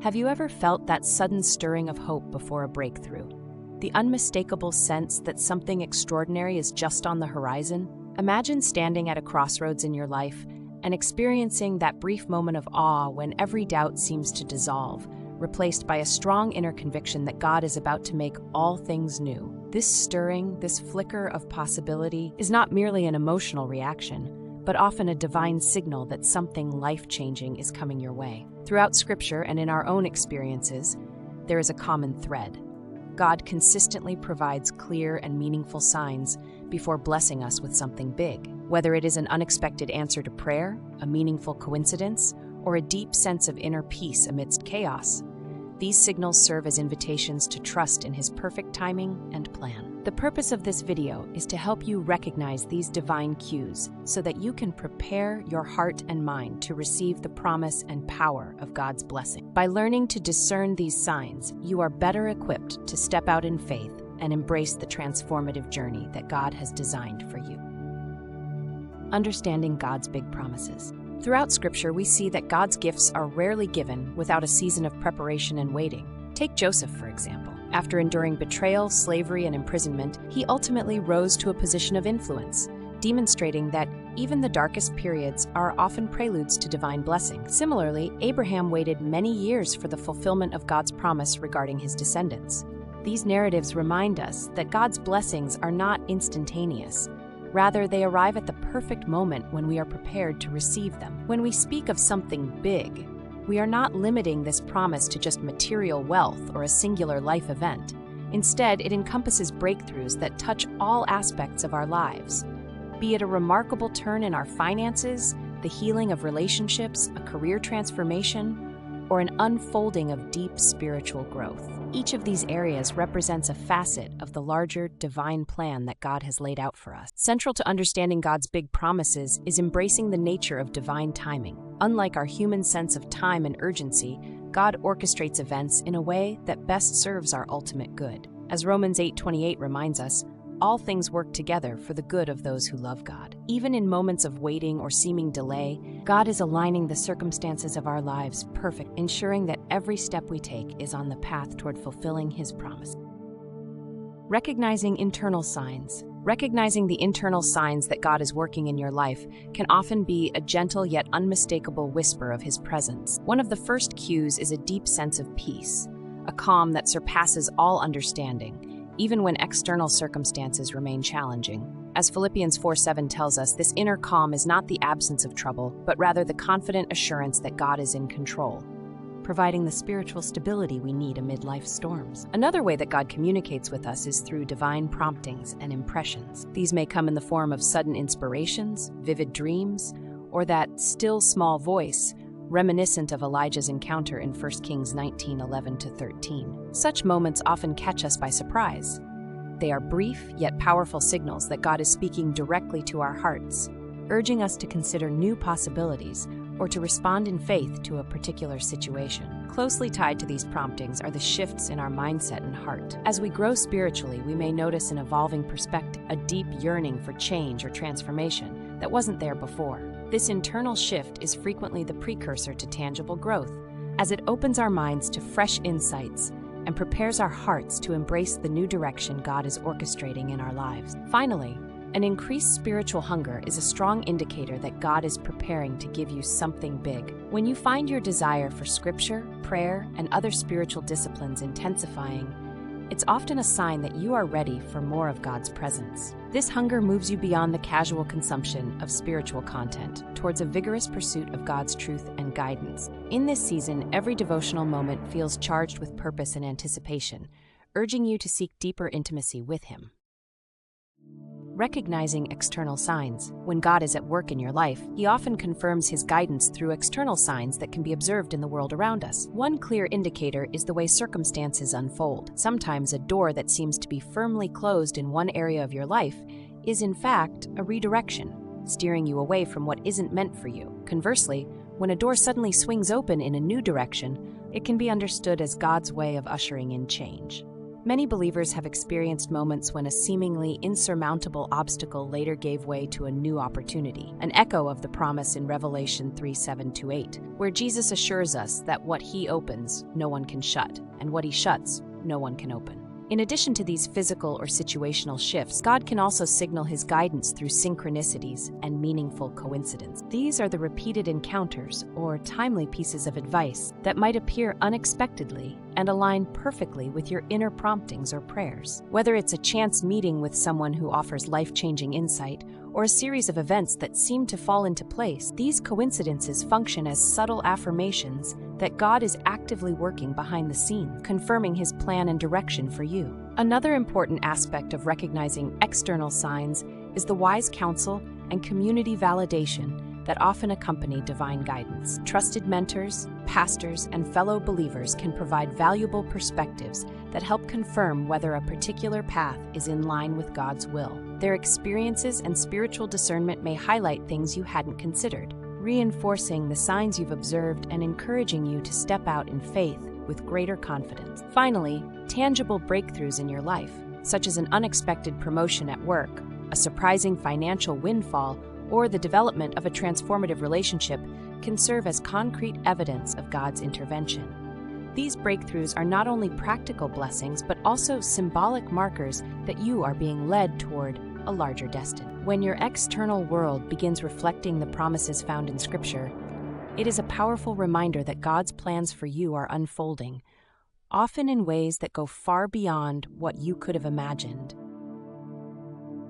Have you ever felt that sudden stirring of hope before a breakthrough? The unmistakable sense that something extraordinary is just on the horizon? Imagine standing at a crossroads in your life and experiencing that brief moment of awe when every doubt seems to dissolve, replaced by a strong inner conviction that God is about to make all things new. This stirring, this flicker of possibility, is not merely an emotional reaction, but often a divine signal that something life-changing is coming your way. Throughout Scripture and in our own experiences, there is a common thread. God consistently provides clear and meaningful signs before blessing us with something big. Whether it is an unexpected answer to prayer, a meaningful coincidence, or a deep sense of inner peace amidst chaos, these signals serve as invitations to trust in His perfect timing and plan. The purpose of this video is to help you recognize these divine cues so that you can prepare your heart and mind to receive the promise and power of God's blessing. By learning to discern these signs, you are better equipped to step out in faith and embrace the transformative journey that God has designed for you. Understanding God's big promises. Throughout Scripture, we see that God's gifts are rarely given without a season of preparation and waiting. Take Joseph, for example. After enduring betrayal, slavery, and imprisonment, he ultimately rose to a position of influence, demonstrating that even the darkest periods are often preludes to divine blessing. Similarly, Abraham waited many years for the fulfillment of God's promise regarding his descendants. These narratives remind us that God's blessings are not instantaneous. Rather, they arrive at the perfect moment when we are prepared to receive them. When we speak of something big, we are not limiting this promise to just material wealth or a singular life event. Instead, it encompasses breakthroughs that touch all aspects of our lives. Be it a remarkable turn in our finances, the healing of relationships, a career transformation, or an unfolding of deep spiritual growth. Each of these areas represents a facet of the larger divine plan that God has laid out for us. Central to understanding God's big promises is embracing the nature of divine timing. Unlike our human sense of time and urgency, God orchestrates events in a way that best serves our ultimate good. As Romans 8:28 reminds us, all things work together for the good of those who love God. Even in moments of waiting or seeming delay, God is aligning the circumstances of our lives perfectly, ensuring that every step we take is on the path toward fulfilling His promise. Recognizing internal signs. Recognizing the internal signs that God is working in your life can often be a gentle yet unmistakable whisper of His presence. One of the first cues is a deep sense of peace, a calm that surpasses all understanding, even when external circumstances remain challenging. As Philippians 4:7 tells us, this inner calm is not the absence of trouble, but rather the confident assurance that God is in control, providing the spiritual stability we need amid life's storms. Another way that God communicates with us is through divine promptings and impressions. These may come in the form of sudden inspirations, vivid dreams, or that still small voice, reminiscent of Elijah's encounter in 1 Kings 19:11-13. Such moments often catch us by surprise. They are brief yet powerful signals that God is speaking directly to our hearts, urging us to consider new possibilities or to respond in faith to a particular situation. Closely tied to these promptings are the shifts in our mindset and heart. As we grow spiritually, we may notice an evolving perspective, a deep yearning for change or transformation that wasn't there before. This internal shift is frequently the precursor to tangible growth, as it opens our minds to fresh insights and prepares our hearts to embrace the new direction God is orchestrating in our lives. Finally, an increased spiritual hunger is a strong indicator that God is preparing to give you something big. When you find your desire for scripture, prayer, and other spiritual disciplines intensifying, it's often a sign that you are ready for more of God's presence. This hunger moves you beyond the casual consumption of spiritual content towards a vigorous pursuit of God's truth and guidance. In this season, every devotional moment feels charged with purpose and anticipation, urging you to seek deeper intimacy with Him. Recognizing external signs. When God is at work in your life, He often confirms His guidance through external signs that can be observed in the world around us. One clear indicator is the way circumstances unfold. Sometimes a door that seems to be firmly closed in one area of your life is in fact a redirection, steering you away from what isn't meant for you. Conversely, when a door suddenly swings open in a new direction, it can be understood as God's way of ushering in change. Many believers have experienced moments when a seemingly insurmountable obstacle later gave way to a new opportunity, an echo of the promise in Revelation 3:7-8, where Jesus assures us that what he opens, no one can shut, and what he shuts, no one can open. In addition to these physical or situational shifts, God can also signal his guidance through synchronicities and meaningful coincidence. These are the repeated encounters or timely pieces of advice that might appear unexpectedly and align perfectly with your inner promptings or prayers. Whether it's a chance meeting with someone who offers life-changing insight or a series of events that seem to fall into place, these coincidences function as subtle affirmations that God is actively working behind the scenes, confirming his plan and direction for you. Another important aspect of recognizing external signs is the wise counsel and community validation that often accompany divine guidance. Trusted mentors, pastors, and fellow believers can provide valuable perspectives that help confirm whether a particular path is in line with God's will. Their experiences and spiritual discernment may highlight things you hadn't considered, reinforcing the signs you've observed and encouraging you to step out in faith with greater confidence. Finally, tangible breakthroughs in your life, such as an unexpected promotion at work, a surprising financial windfall, or the development of a transformative relationship, can serve as concrete evidence of God's intervention. These breakthroughs are not only practical blessings, but also symbolic markers that you are being led toward a larger destiny. When your external world begins reflecting the promises found in Scripture, it is a powerful reminder that God's plans for you are unfolding, often in ways that go far beyond what you could have imagined.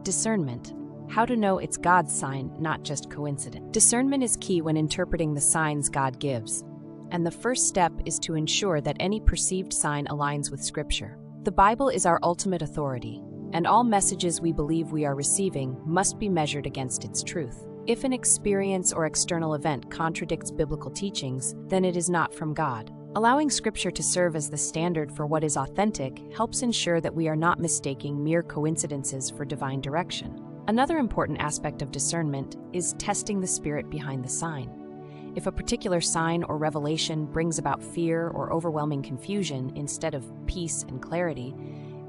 Discernment. How to know it's God's sign, not just coincidence. Discernment is key when interpreting the signs God gives, and the first step is to ensure that any perceived sign aligns with Scripture. The Bible is our ultimate authority, and all messages we believe we are receiving must be measured against its truth. If an experience or external event contradicts biblical teachings, then it is not from God. Allowing Scripture to serve as the standard for what is authentic helps ensure that we are not mistaking mere coincidences for divine direction. Another important aspect of discernment is testing the spirit behind the sign. If a particular sign or revelation brings about fear or overwhelming confusion instead of peace and clarity,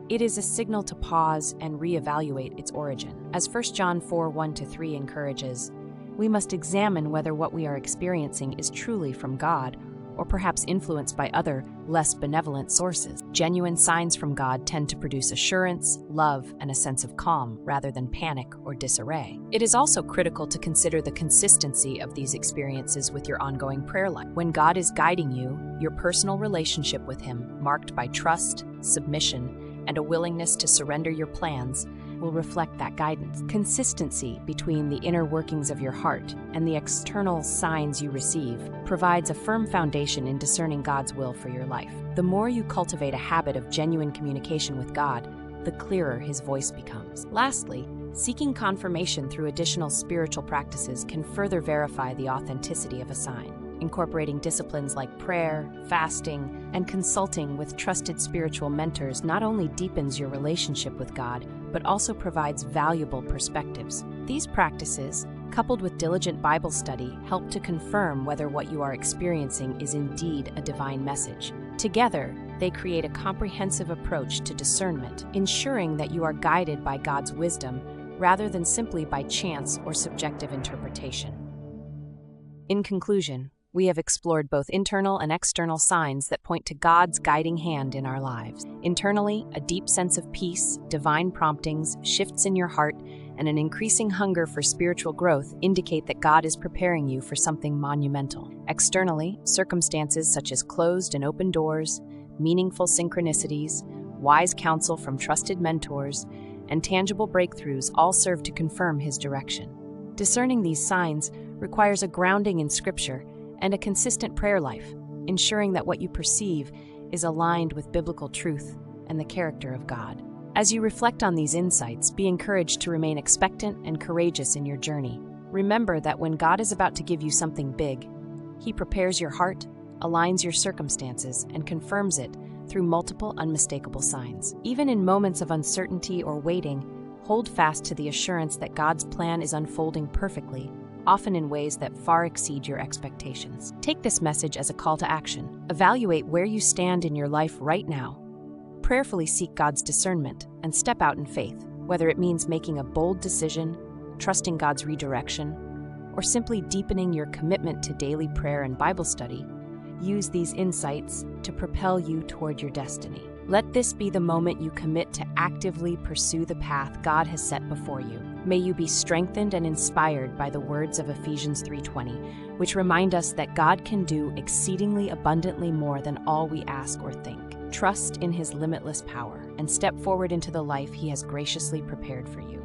it is a signal to pause and reevaluate its origin. As 1 John 4:1-3 encourages, we must examine whether what we are experiencing is truly from God or perhaps influenced by other, less benevolent sources. Genuine signs from God tend to produce assurance, love, and a sense of calm rather than panic or disarray. It is also critical to consider the consistency of these experiences with your ongoing prayer life. When God is guiding you, your personal relationship with Him, marked by trust, submission, and a willingness to surrender your plans, will reflect that guidance. Consistency between the inner workings of your heart and the external signs you receive provides a firm foundation in discerning God's will for your life. The more you cultivate a habit of genuine communication with God, the clearer His voice becomes. Lastly, seeking confirmation through additional spiritual practices can further verify the authenticity of a sign. Incorporating disciplines like prayer, fasting, and consulting with trusted spiritual mentors not only deepens your relationship with God, but also provides valuable perspectives. These practices, coupled with diligent Bible study, help to confirm whether what you are experiencing is indeed a divine message. Together, they create a comprehensive approach to discernment, ensuring that you are guided by God's wisdom rather than simply by chance or subjective interpretation. In conclusion, we have explored both internal and external signs that point to God's guiding hand in our lives. Internally, a deep sense of peace, divine promptings, shifts in your heart, and an increasing hunger for spiritual growth indicate that God is preparing you for something monumental. Externally, circumstances such as closed and open doors, meaningful synchronicities, wise counsel from trusted mentors, and tangible breakthroughs all serve to confirm His direction. Discerning these signs requires a grounding in Scripture and a consistent prayer life, ensuring that what you perceive is aligned with biblical truth and the character of God. As you reflect on these insights, be encouraged to remain expectant and courageous in your journey. Remember that when God is about to give you something big, He prepares your heart, aligns your circumstances, and confirms it through multiple unmistakable signs. Even in moments of uncertainty or waiting, hold fast to the assurance that God's plan is unfolding perfectly, often in ways that far exceed your expectations. Take this message as a call to action. Evaluate where you stand in your life right now. prayerfully seek God's discernment and step out in faith, whether it means making a bold decision, trusting God's redirection, or simply deepening your commitment to daily prayer and Bible study. Use these insights to propel you toward your destiny. Let this be the moment you commit to actively pursue the path God has set before you. May you be strengthened and inspired by the words of Ephesians 3:20, which remind us that God can do exceedingly abundantly more than all we ask or think. Trust in His limitless power and step forward into the life He has graciously prepared for you.